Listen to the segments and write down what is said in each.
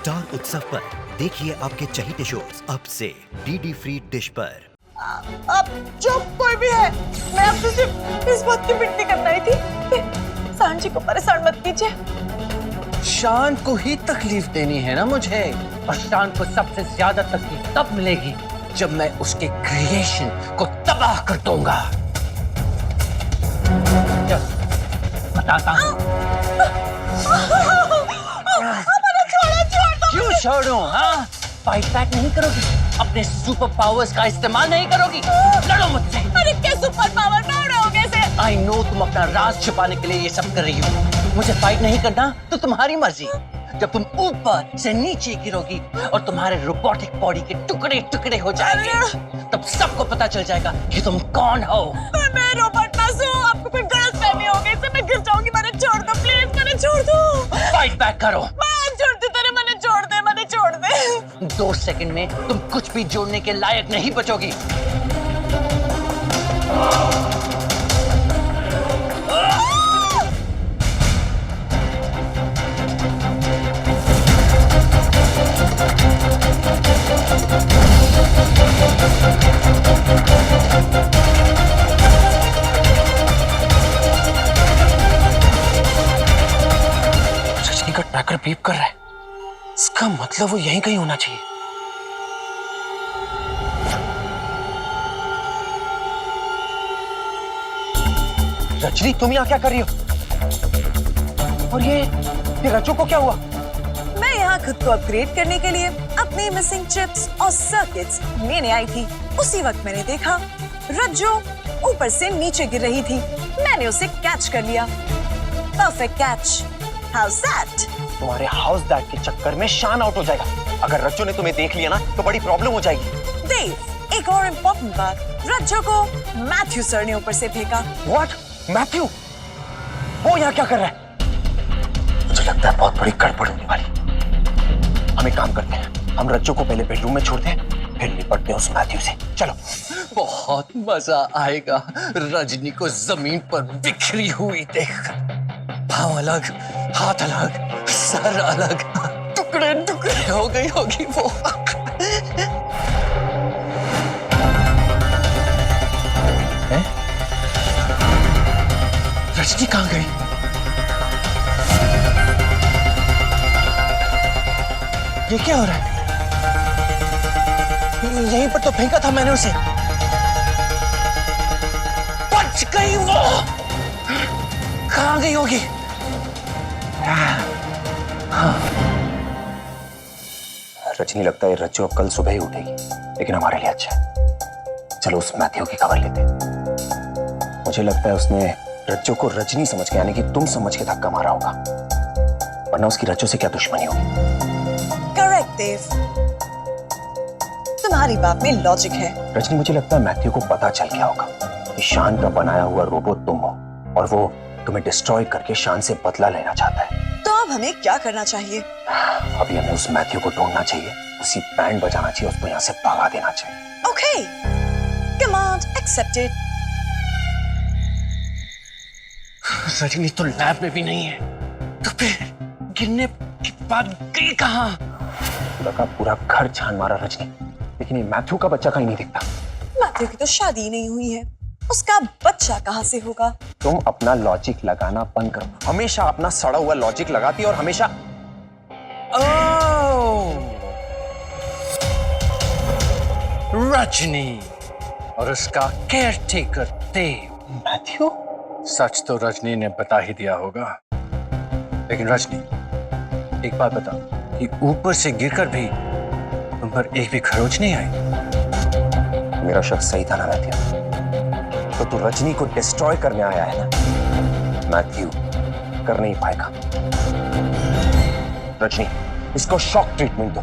Star उत्सव पर देखिए आपके चहीते शोज अब से डीडी फ्री डिश पर। अब जो कोई भी है, मैं आपसे सिर्फ इस बात की विनती करना ही थी कि शान जी को परेशान मत कीजिए। शान को ही तकलीफ देनी है ना मुझे, और शान को सबसे ज्यादा तकलीफ तब मिलेगी जब मैं उसके क्रिएशन को तबाह कर दूंगा। बताता हूँ। क्यों छोड़ूं? हाँ, फाइट बैक नहीं करोगी, अपने सुपर पावर्स का इस्तेमाल नहीं करोगी, लड़ो मुझसे। अरे क्या सुपर पावर पावर हो कैसे? आई नो तुम अपना राज छुपाने के लिए ये सब कर रही हो। मुझे फाइट नहीं करना तो तुम्हारी मर्जी। जब तुम ऊपर से नीचे गिरोगी और तुम्हारे रोबोटिक बॉडी के टुकड़े टुकड़े हो जाएंगे, तब सबको पता चल जाएगा कि तुम कौन हो। मैं रोबोट ना हूँ, आपको कोई गलतफहमी हो गई, इससे मैं गिर जाऊंगी। मैंने छोड़ दो प्लीज, मैंने छोड़ दो। फाइट बैक करो। मैंने छोड़ दे। 2 सेकंड में तुम कुछ भी जोड़ने के लायक नहीं बचोगी। रजनी का ट्रैकर बीप कर रहा है, इसका मतलब वो यहीं कहीं होना चाहिए। रजनी तुम यहाँ क्या कर रही हो? और ये रज्जू को क्या हुआ? मैं यहाँ खुद को अपग्रेड करने के लिए अपने मिसिंग चिप्स और सर्किट्स लेने आई थी। उसी वक्त मैंने देखा रज्जू ऊपर से नीचे गिर रही थी। मैंने उसे कैच कर लिया। Perfect catch. House that? तुम्हारे हाउस दैट के चक्कर में शान आउट हो जाएगा। अगर रज्जू ने तुम्हें देख लिया ना तो बड़ी प्रॉब्लम हो जाएगी। देव, एक और इम्पोर्टेंट बात, रज्जू को मैथ्यू सर ने ऊपर से फेंका। व्हाट? मैथ्यू? वो यहाँ क्या कर रहा है? मुझे लगता है बहुत बड़ी गड़बड़ होने वाली। हम एक काम करते हैं, हम रज्जू को पहले बेडरूम में छोड़ते हैं, फिर निपटते हैं उस मैथ्यू से। चलो। बहुत मजा आएगा रजनी को जमीन पर बिखरी हुई देखकर। पाँव अलग, हाथ अलग, सर अलग, टुकड़े टुकड़े हो गई होगी वो। रजनी कहाँ गई? ये क्या हो रहा है? यहीं पर तो फेंका था मैंने उसे। बच गई वो। कहाँ गई होगी? रजनी, लगता है रज्जू अब कल सुबह ही उठेगी, लेकिन हमारे लिए अच्छा है। चलो उस मैथ्यू की खबर लेते हैं। मुझे लगता है उसने रज्जू को रजनी समझ के, यानी कि तुम समझ के धक्का मारा होगा, वरना उसकी रज्जू से क्या दुश्मनी होगी। करेक्ट देव, तुम्हारी बात में लॉजिक है। रजनी, मुझे लगता है मैथ्यू को पता चल गया होगा कि शान का बनाया हुआ रोबोट तुम हो, और वो तुम्हें डिस्ट्रॉय करके शान से बदला लेना चाहता है। तो अब हमें क्या करना चाहिए? अभी हमें उस मैथ्यू को ढूंढना चाहिए, उसी बैंड बजाना चाहिए, उसको यहाँ से भगा देना चाहिए। Okay, command accepted. रजनी तो लैब में भी नहीं है, तो फिर गिरने के बाद गई कहाँ? पूरा घर छान मारा रजनी, लेकिन ये मैथ्यू का बच्चा कहीं नहीं दिखता। मैथ्यू की तो शादी नहीं हुई है, उसका बच्चा कहाँ से होगा? तुम अपना लॉजिक लगाना बंद करो। हमेशा अपना सड़ा हुआ लॉजिक लगाती है और हमेशा। रजनी और उसका केयरटेकर देव। मैथ्यू? सच तो रजनी ने बता ही दिया होगा, लेकिन रजनी एक बात बता कि ऊपर से गिरकर भी तुम पर एक भी खरोच नहीं आई? मेरा शक सही था ना मैथ्यू? तो तू रजनी को डिस्ट्रॉय करने आया है ना? मैथ्यू कर नहीं पाएगा। रजनी, इसको शॉक ट्रीटमेंट दो।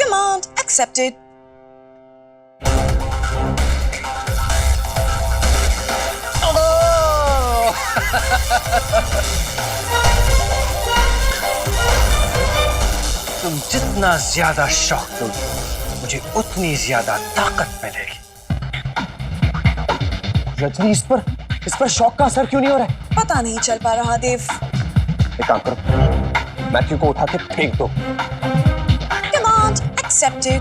Command accepted. तुम जितना ज्यादा शॉक दोगे, मुझे उतनी ज्यादा ताकत मिलेगी। रजनी, इस पर शॉक का असर क्यों नहीं हो रहा है? पता नहीं चल पा रहा देव। एक काम करो, मैथ्यू को उठा के फेंक दो। Command accepted.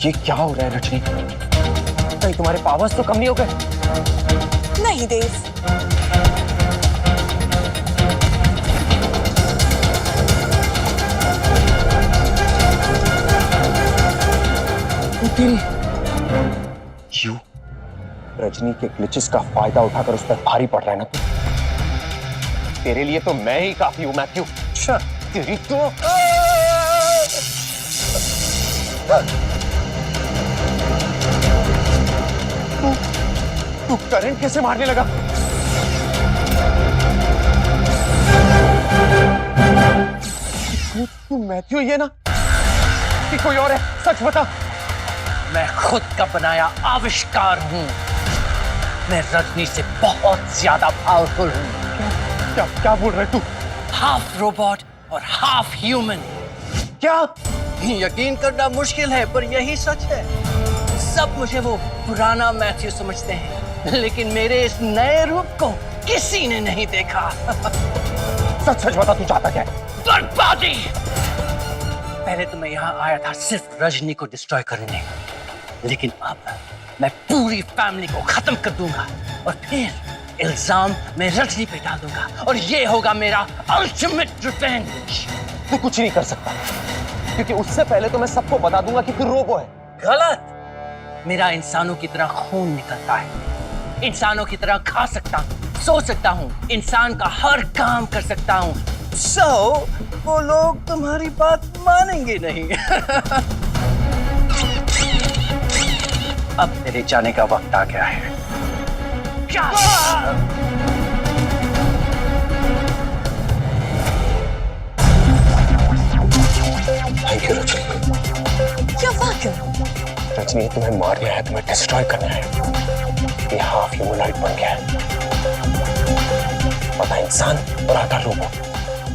ये क्या हो रहा है रजनी? कहीं तुम्हारे पावर्स तो कम नहीं हो गए? नहीं देव, यू रजनी के ग्लिचेस का फायदा उठाकर उस पर भारी पड़ रहा है ना तू? तेरे लिए तो मैं ही काफी हूं मैथ्यू। अच्छा तेरी तो तू करंट कैसे मारने लगा? तू मैथ्यू ये ना कि कोई और है? सच बता। मैं खुद का बनाया आविष्कार हूँ। मैं रजनी से बहुत ज्यादा पावरफुल हूँ। क्या क्या बोल रहे तू? हाफ रोबोट और हाफ ह्यूमन। क्या? यकीन करना मुश्किल है पर यही सच है। सब मुझे वो पुराना मैथ्यू समझते हैं, लेकिन मेरे इस नए रूप को किसी ने नहीं देखा। सच सच बता, तू चाहता क्या है? बर्बादी। पहले तो मैं यहाँ आया था सिर्फ रजनी को डिस्ट्रॉय करने, लेकिन अब मैं पूरी फैमिली को खत्म कर दूंगा और फिर इल्जाम मैं रजनी पे डाल दूंगा और ये होगा मेरा अल्टीमेट रिवेंज। तू कुछ नहीं कर सकता क्योंकि उससे पहले तो मैं सबको बता दूंगा कि तू रोबो है। गलत। मेरा इंसानों की तरह खून निकलता है। इंसानों की तरह खा सकता हूँ, सो सकता हूँ, इंसान का हर काम कर सकता हूँ। वो लोग तुम्हारी बात मानेंगे नहीं। अब तेरे जाने का वक्त आ गया है। क्या? Thank you Rajni. you're welcome. Rajni तुम्हें मारना है, तुम्हें डिस्ट्रॉय करना है। ये हाफ ह्यूमनॉइड बन गया है, आधा इंसान और आधा रोबो।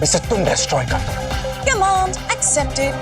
इसे तुम डिस्ट्रॉय कर दो। Command accepted.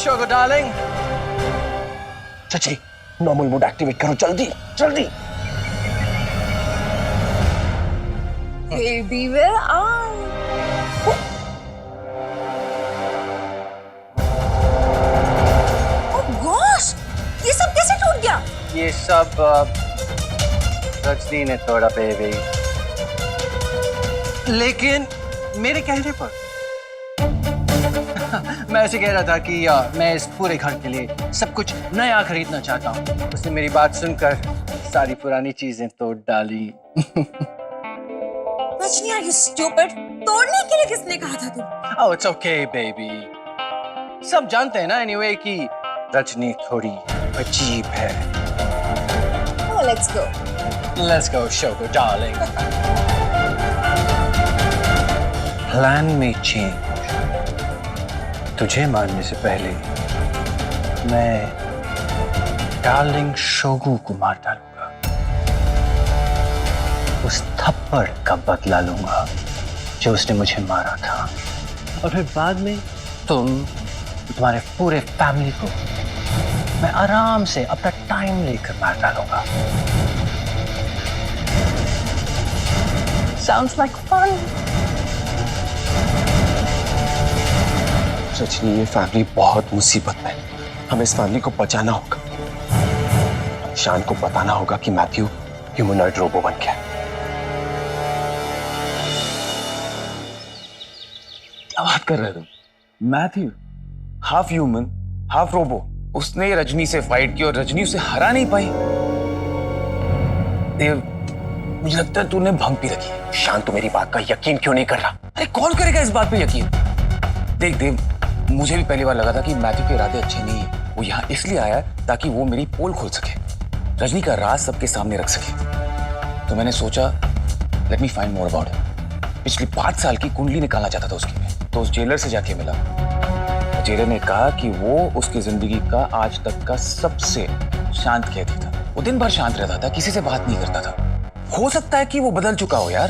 Sugar darling. चाची नॉर्मल मोड एक्टिवेट करो जल्दी जल्दी। Baby, where are you? Oh gosh! ये सब कैसे टूट गया? ये सब रजनी ने तोड़ा बेबी, लेकिन मेरे कहने पर। मैं ऐसे कह रहा था कि मैं इस पूरे घर के लिए सब कुछ नया खरीदना चाहता हूँ। उसने मेरी बात सुनकर सारी पुरानी चीजें तोड़ डाली। Rajni, are you stupid? तोड़ने के लिए किसने कहा था तुम? Oh, it's okay, baby. सब जानते हैं ना anyway कि रजनी थोड़ी अजीब है। Oh, let's go. Let's go, Sugar darling. Plan में चेंज। तुझे मारने से पहले मैं डार्लिंग शोगू को मार डालूंगा। उस थप्पड़ का बदला लूंगा जो उसने मुझे मारा था, और फिर बाद में तुम्हारे पूरे फैमिली को मैं आराम से अपना टाइम लेकर मार डालूंगा। Sounds like fun. रजनी, ये फैमिली बहुत मुसीबत में है। हमें इस फैमिली को बचाना होगा। शान को बताना होगा कि मैथ्यू ह्यूमनॉइड रोबो बन गया। क्या बात कर रहे हो? Matthew half human half robo, उसने रजनी से फाइट की और रजनी उसे हरा नहीं पाई। देव, मुझे लगता है तूने भंग पी रखी है। शान, तू मेरी बात का यकीन क्यों नहीं कर रहा? अरे कौन करेगा इस बात पे यकीन? देख देव, मुझे भी पहली बार लगा था कि मैथ्यू के इरादे अच्छे नहीं है। वो यहाँ इसलिए आया है ताकि वो मेरी पोल खोल सके, रजनी का राज सबके सामने रख सके। तो मैंने सोचा let me find more about it. पिछली 5 साल की कुंडली निकालना चाहता था उसकी मैं, तो उस जेलर से जाके मिला। जेलर ने कहा कि वो उसकी जिंदगी का आज तक का सबसे शांत कैदी था। वो दिन भर शांत रहता था, किसी से बात नहीं करता था। हो सकता है कि वो बदल चुका हो यार।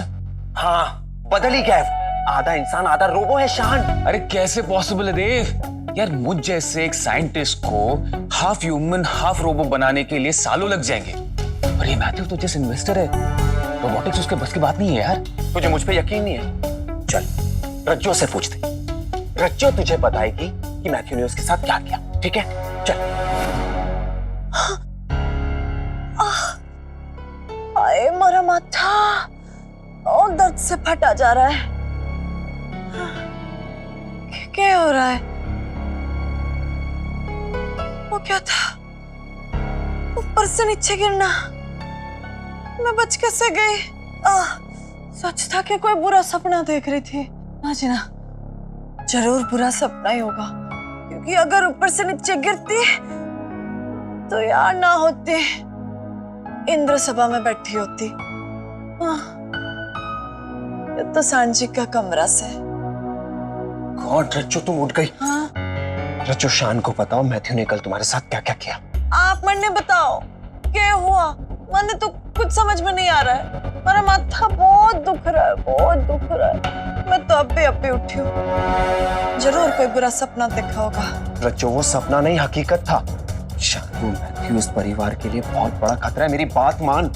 हाँ, बदल ही गया है। आधा इंसान आधा रोबो है शान। अरे कैसे पॉसिबल है देव? यार मुझ जैसे एक साइंटिस्ट को हाफ ह्यूमन हाफ रोबो बनाने के लिए सालों लग जाएंगे। और ये मैथ्यू तो जैसे इन्वेस्टर है, रोबोटिक्स उसके बस की बात नहीं है यार। तुझे मुझ पे यकीन नहीं है? चल रज्जो से पूछते। रज्जो तुझे बताएगी कि मैथ्यू ने उसके साथ क्या किया। ठीक है, चल। आए मेरा माथा और दर्द से फटा जा रहा है। क्या हो रहा है? वो क्या था? ऊपर से नीचे गिरना। मैं बच कैसे गई? सच था कि कोई बुरा सपना देख रही थी। ना जी ना, जरूर बुरा सपना ही होगा, क्योंकि अगर ऊपर से नीचे गिरती तो यार ना होती, इंद्र सभा में बैठी होती। ये तो सांची का कमरा से। कौन? रज्जो, तुम उठ गई? हाँ? रज्जो, शान को बताओ मैथ्यू ने कल तुम्हारे साथ क्या क्या किया। आप मन्ने बताओ क्या हुआ? मैंने तो कुछ समझ में नहीं आ रहा है। मेरा माथा बहुत दुख रहा है, बहुत दुख रहा है। मैं तो अभी उठी हूँ। जरूर कोई बुरा सपना देखा होगा। रज्जो, वो सपना नहीं हकीकत था। शान, मैथ्यू इस परिवार के लिए बहुत बड़ा खतरा है। मेरी बात मान।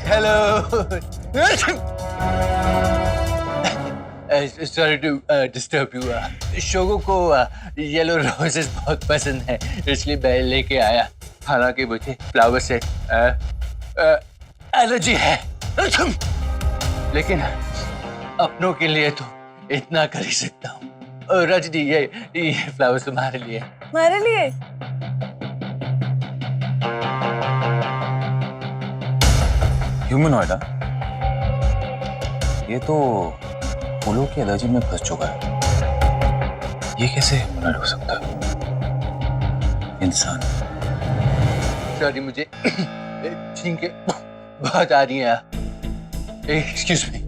Hello. Sorry to disturb you. शोगो को येलो रोजेस बहुत पसंद है, इसलिए मैं लेके आया। हालांकि मुझे फ्लावर से एलर्जी है, लेकिन अपनों के लिए तो इतना कर ही सकता हूँ। रजनी, ये फ्लावर तुम्हारे लिए। मेरे लिए? ह्यूमनॉइड? ये तो फूलों की एलर्जी में फंस चुका है। ये कैसे ह्यूमनॉइड हो सकता है? इंसान। सॉरी, मुझे छींके बहुत आ रही है। Excuse me.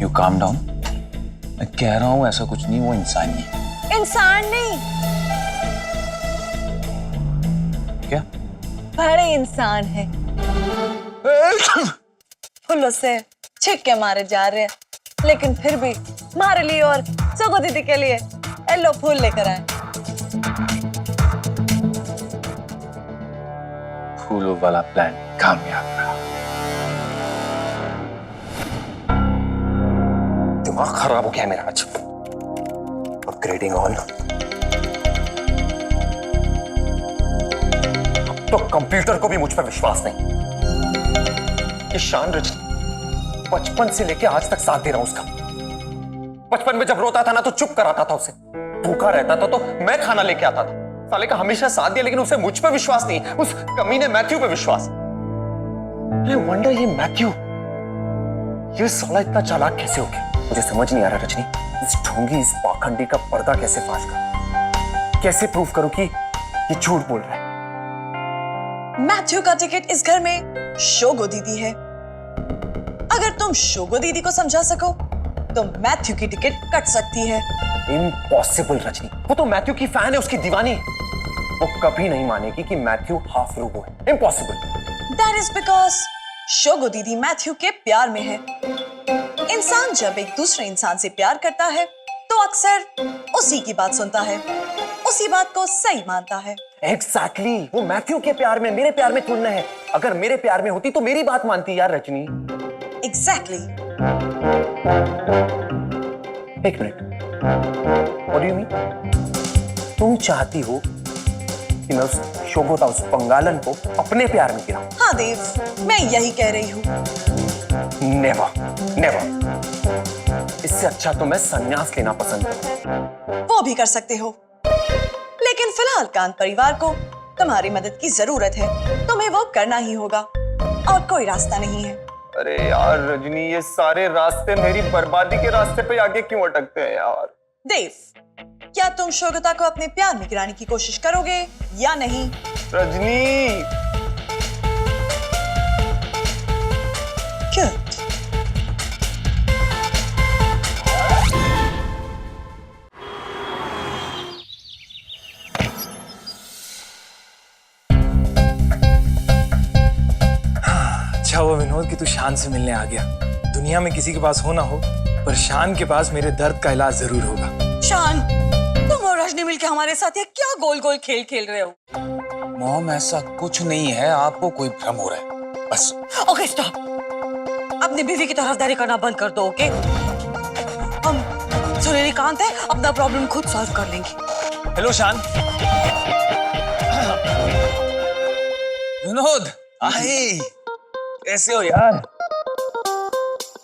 You calm down. मैं कह रहा हूं ऐसा कुछ नहीं, वो इंसान ही है। इंसान नहीं, क्या? बड़े इंसान है। फूलों से छिक्के मारे जा रहे हैं, लेकिन फिर भी हमारे लिए और सोगो दीदी के लिए येलो फूल लेकर आए। फूलों वाला प्लान कामयाब रहा। दिमाग खराब हो गया मेरा आज। Upgrading on. तो कंप्यूटर को भी मुझ पर विश्वास नहीं। ये शान रजनी बचपन से लेके आज तक साथ दे रहा हूं उसका। बचपन में जब रोता था ना तो चुप कराता था उसे। भूखा रहता था तो मैं खाना लेके आता था। साले का हमेशा साथ दिया, लेकिन उसे मुझ पर विश्वास नहीं, उस कमीने मैथ्यू पे विश्वास। आई वंडर ये मैथ्यू, ये साला इतना चालाक कैसे हो गया? मुझे समझ नहीं आ रहा रजनी, इस ढोंगी, इस पाखंडी का पर्दा कैसे फाश करूं? कैसे प्रूव करूं कि ये झूठ बोल रहा है? मैथ्यू का टिकट इस घर में शोगो दीदी है। अगर तुम शोगो दीदी को समझा सको तो मैथ्यू की टिकट कट सकती है। इम्पॉसिबल रजनी, वो तो मैथ्यू की फैन है, उसकी दीवानी। वो कभी नहीं मानेगी कि मैथ्यू हाफ रोबो है। इम्पॉसिबल। That is because शोगो दीदी मैथ्यू के प्यार में है। इंसान जब एक दूसरे इंसान से प्यार करता है तो अक्सर उसी की बात सुनता है, उसी बात को सही मानता है। एग्जैक्टली वो मैथ्यू के प्यार में, मेरे प्यार में थोड़ी ना है। अगर मेरे प्यार में होती तो मेरी बात मानती यार रजनी। एग्जैक्टली। एक minute, what do you mean? तुम चाहती हो कि मैं उस शोभोता, उस पंगालन को अपने प्यार में गिराऊं? हाँ देव, मैं यही कह रही हूँ। Never never. इससे अच्छा तो मैं संन्यास लेना पसंद करूं। वो भी कर सकते हो, लेकिन फिलहाल कांत परिवार को तुम्हारी मदद की जरूरत है। तुम्हें वो करना ही होगा और कोई रास्ता नहीं है। अरे यार रजनी, ये सारे रास्ते मेरी बर्बादी के रास्ते पे आगे क्यों अटकते हैं यार? देव, क्या तुम शोगता को अपने प्यार में गिराने की कोशिश करोगे या नहीं? रजनी, क्या? अच्छा हुआ विनोद कि तू शान से मिलने आ गया। दुनिया में किसी के पास हो ना हो, पर शान के पास मेरे दर्द का इलाज जरूर होगा। शान, तुम और रजनी मिलकर हमारे साथ ये क्या गोल गोल खेल खेल रहे हो? मॉम ऐसा कुछ नहीं है, आपको कोई भ्रम हो रहा है बस। ओके स्टॉप, अपनी बीवी की तरफदारी करना बंद कर दो। ओके, हम सूर्यकांत है, अपना प्रॉब्लम खुद सॉल्व कर लेंगे। हेलो शान। विनोद, हाय, कैसे हो यार?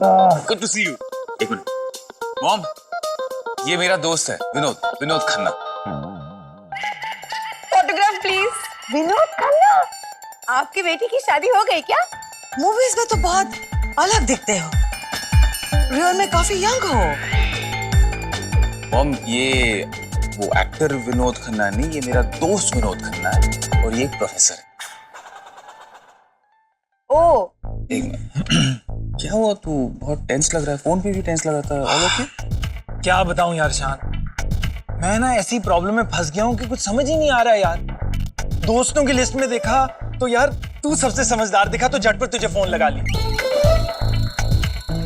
Good to see you. एक मिनट मॉम, ये मेरा दोस्त है विनोद, विनोद खन्ना। Photograph please. विनोद खन्ना, आपकी बेटी की शादी हो गई क्या? मूवीज में तो बहुत अलग दिखते हो, रियल में काफी यंग हो। मॉम, ये वो एक्टर विनोद खन्ना नहीं, ये मेरा दोस्त विनोद खन्ना है और ये एक प्रोफेसर है। ओ, एक मिनट, क्या हुआ? तू बहुत टेंस लग रहा है, फोन पे भी टेंस लग रहा था। All okay? क्या बताऊं यार शान, मैं ना ऐसी प्रॉब्लम में फंस गया हूं कि कुछ समझ ही नहीं आ रहा है यार। दोस्तों की लिस्ट में देखा तो यार तू सबसे समझदार दिखा, तो झटपट तुझे फोन लगा ली।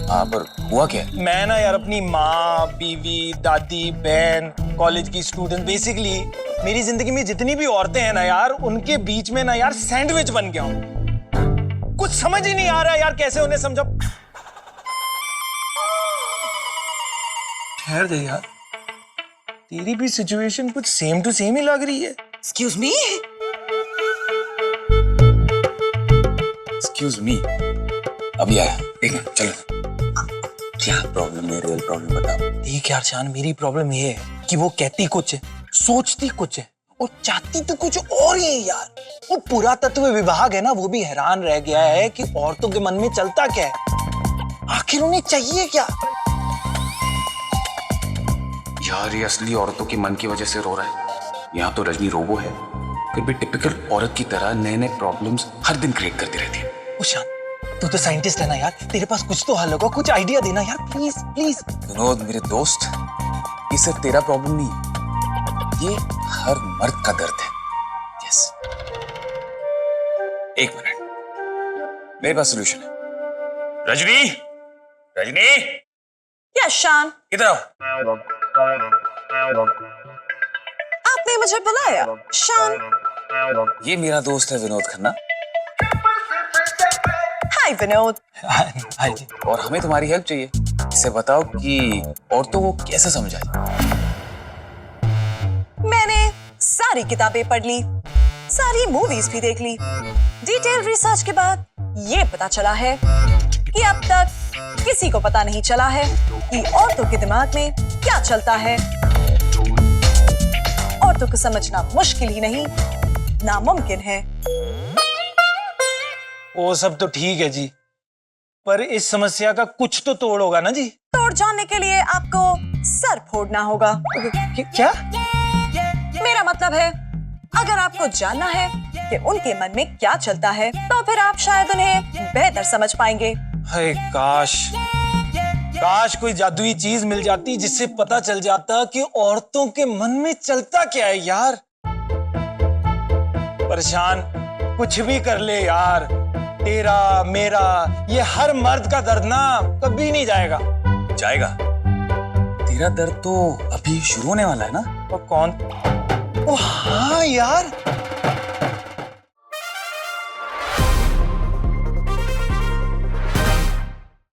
हाँ, पर हुआ क्या? मैं ना यार अपनी माँ, बीवी, दादी, बहन, कॉलेज की स्टूडेंट, बेसिकली मेरी जिंदगी में जितनी भी औरतें हैं ना यार, उनके बीच में ना यार सैंडविच बन गया हूं। कुछ समझ ही नहीं आ रहा यार कैसे उन्हें समझा। ठहर दे यार, तेरी भी सिचुएशन कुछ सेम टू सेम ही लग रही है। Excuse me. एक्सक्यूज मी, अभी आया। एक मिनट, चलो। क्या प्रॉब्लम है? रियल प्रॉब्लम बताओ। देख यार शान, मेरी प्रॉब्लम ये है कि वो कहती कुछ है, सोचती कुछ है और चाहती तो कुछ और ही है यार। वो पुरातत्व विभाग है ना, वो भी हैरान रह गया है कि औरतों के मन में चलता क्या है, आखिर उन्हें चाहिए क्या। यार ये असली औरतों के मन की वजह से रो रहा है। यहाँ तो रजनी रोबो है, फिर भी टिपिकल औरत की तरह नए नए प्रॉब्लम्स हर दिन क्रिएट करती रहती है। ओ शान, तू तो साइंटिस्ट है ना यार, तेरे पास कुछ तो हल होगा, कुछ आइडिया देना यार, प्लीज प्लीज। विनोद मेरे दोस्त, ये सिर्फ तेरा प्रॉब्लम नहीं है, ये हर मर्द का दर्द है। यस, एक मिनट, मेरे पास सोल्यूशन है। रजनी, रजनी, यस शान, इधर आओ। आपने मुझे बुलाया? शान, ये मेरा दोस्त है विनोद खन्ना। हाय विनोद। हाय जी। और हमें तुम्हारी हेल्प चाहिए। इसे बताओ कि औरतों को कैसे समझाए। मैंने सारी किताबें पढ़ ली, सारी मूवीज भी देख ली। डिटेल रिसर्च के बाद ये पता चला है कि अब तक किसी को पता नहीं चला है कि औरतों के दिमाग में क्या चलता है। औरतों को समझना मुश्किल ही नहीं, नामुमकिन है। वो सब तो ठीक है जी, पर इस समस्या का कुछ तो तोड़ होगा ना जी। तोड़ जानने के लिए आपको सर फोड़ना होगा। क्या? मेरा मतलब है, अगर आपको जानना है कि उनके मन में क्या चलता है, तो फिर आप शायद उन्हें बेहतर समझ पाएंगे। हाय काश, काश कोई जादुई चीज मिल जाती जिससे पता चल जाता कि औरतों के मन में चलता क्या है यार। परेशान कुछ भी कर ले यार, तेरा मेरा ये हर मर्द का दर्द ना कभी नहीं जाएगा। जाएगा? तेरा दर्द तो अभी शुरू होने वाला है ना। और कौन? ओ हाँ यार,